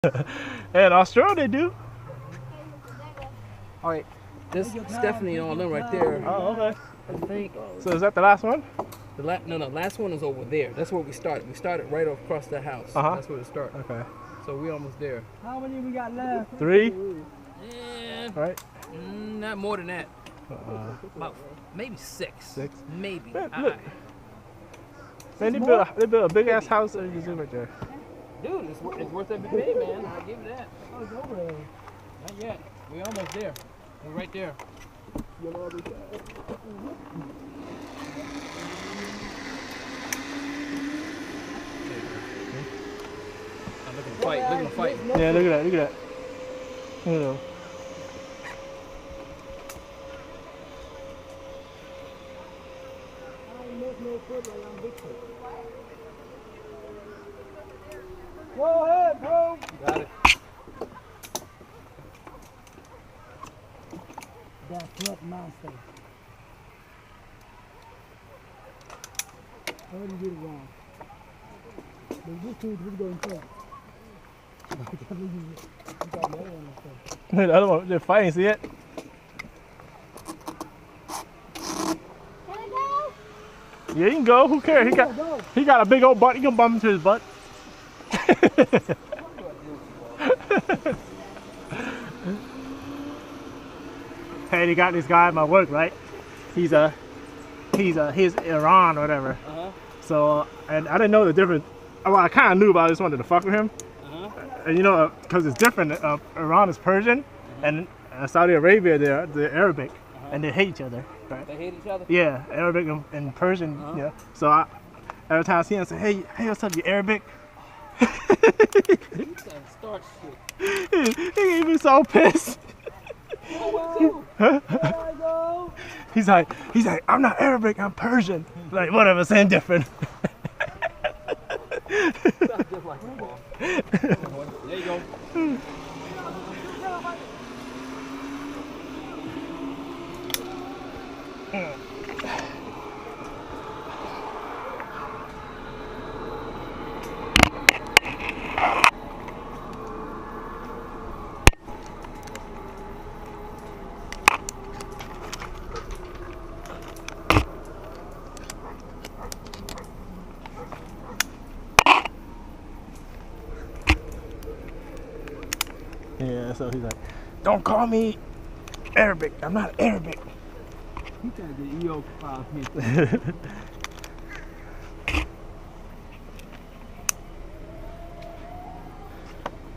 In Australia they do. All right, this Stephanie and all them right there. Oh, okay. I think. So is that the last one? No, last one is over there. That's where we started. We started right across the house. That's where it started. Okay. So we almost there. How many we got left? 3. Yeah. Right. Not more than that. About maybe 6. 6. Maybe. Man, they built a big ass house in the zoo right there. Dude, it's worth every penny, man. I'll give you that. Oh, it's over there. Not yet. We're almost there. We're right there. I'm looking to fight. Looking to fight. Yeah, look at that. Look at that. You know. Go ahead, bro. Got it. That flip monster. I wouldn't get it wrong. But this dude was going front. The other one, they're fighting, see it? Can I go? Yeah, you can go. Who cares? He got a big old butt. You can bump into his butt. Hey, they got this guy at my work, right? He's Iran or whatever. So, and I didn't know the difference. Well, I kind of knew, but I just wanted to fuck with him. And you know, because it's different. Iran is Persian, and Saudi Arabia they're Arabic, and they hate each other. Right? They hate each other? Yeah, Arabic and Persian. Yeah. So every time I see him, I say, hey, what's up, you Arabic? Start shit. He gave me so pissed. He's like, I'm not Arabic, I'm Persian. Like, whatever, same different. Just like football. There you go. Yeah, so he's like, don't call me Arabic, I'm not Arabic. He trying to get EO files me.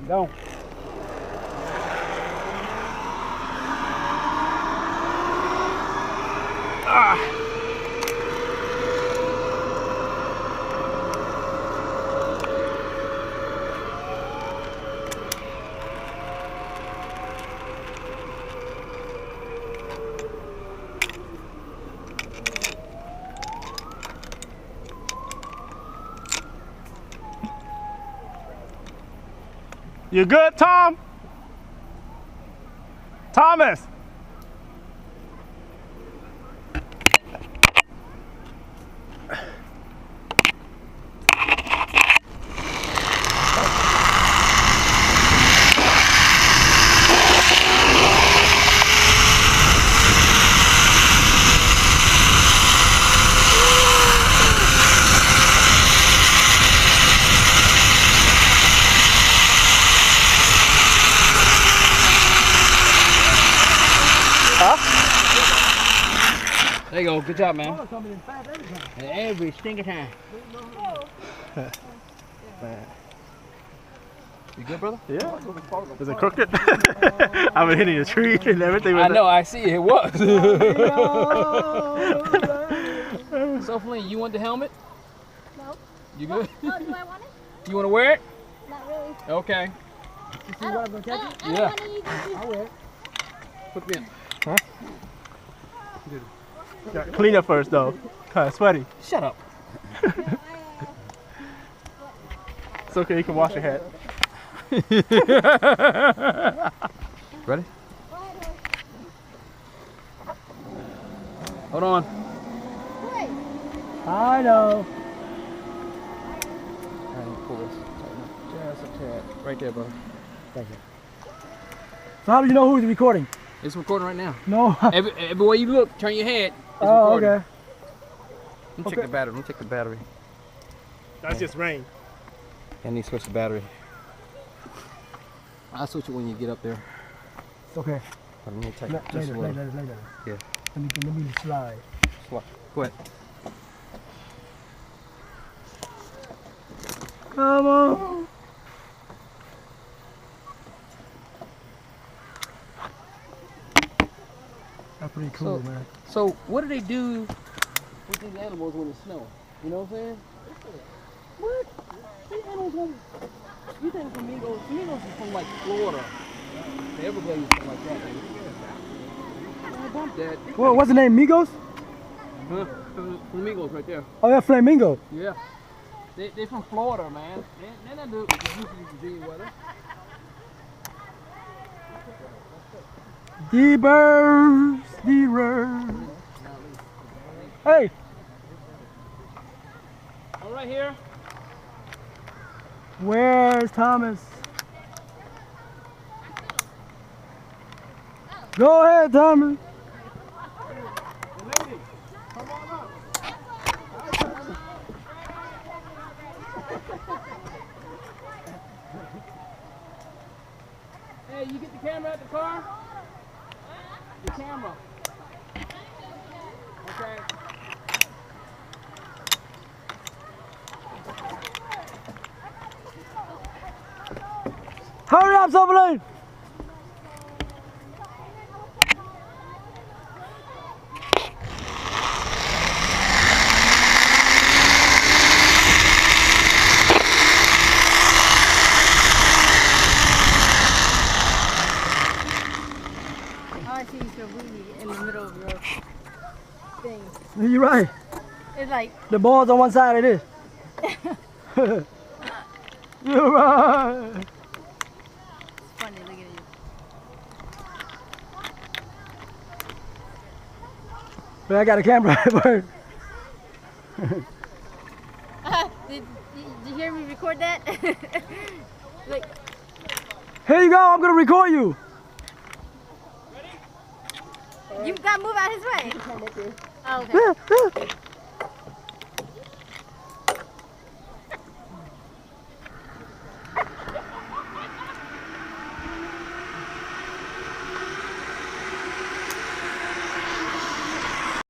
Go. You good, Tom? Thomas? There you go. Good job, man. Oh, coming in fast every time. Every stinking time. You good, brother? Yeah. Is it crooked? I've been hitting a tree and everything. I know. I see. It was. So, Flynn, you want the helmet? No. You good? Oh, do I want it? You want to wear it? Not really. Okay. You see what I'm going to catch it? I don't want to use it. I'll wear it. Put me in. Huh? Yeah, clean up first, though. Kind of sweaty. Shut up. It's okay. You can wash your head. Ready? Hold on. Wait. I know. All right, pull this. Just a tad. Right there, brother. Thank you. So how do you know who's recording? It's recording right now. No. Everywhere you look, turn your head. It's Oh, recording. okay. Let me check the battery. Let me check the battery. That's just rain. I need to switch the battery. I'll switch it when you get up there. It's okay. Let me take Later, just a little. later. Yeah. Let me slide. Go ahead. Come on. That's pretty cool, man. So what do they do with these animals when it snows? You know what I'm saying? What? These animals won't. You think flamingos? Flamingos is from like Florida. The Everglades, something like that. Man, bump that. Well, what's the name? Migos? Huh? Flamingos right there. Oh, yeah, flamingo. Yeah. They from Florida, man. They're not used to Virginia weather. The birds, the birds. Hey. All right here. Where's Thomas? Go ahead, Thomas. Hey, you get the camera out the car? The camera. Okay. Hurry up, Zipline. I see the wheelie in the middle of your thing. You're right. It's like, The ball's on one side of this. You're right. it's funny looking at you. But I got a camera. Did you hear me record that? Like, Here you go. I'm gonna record you. you gotta move out his way. Oh, okay.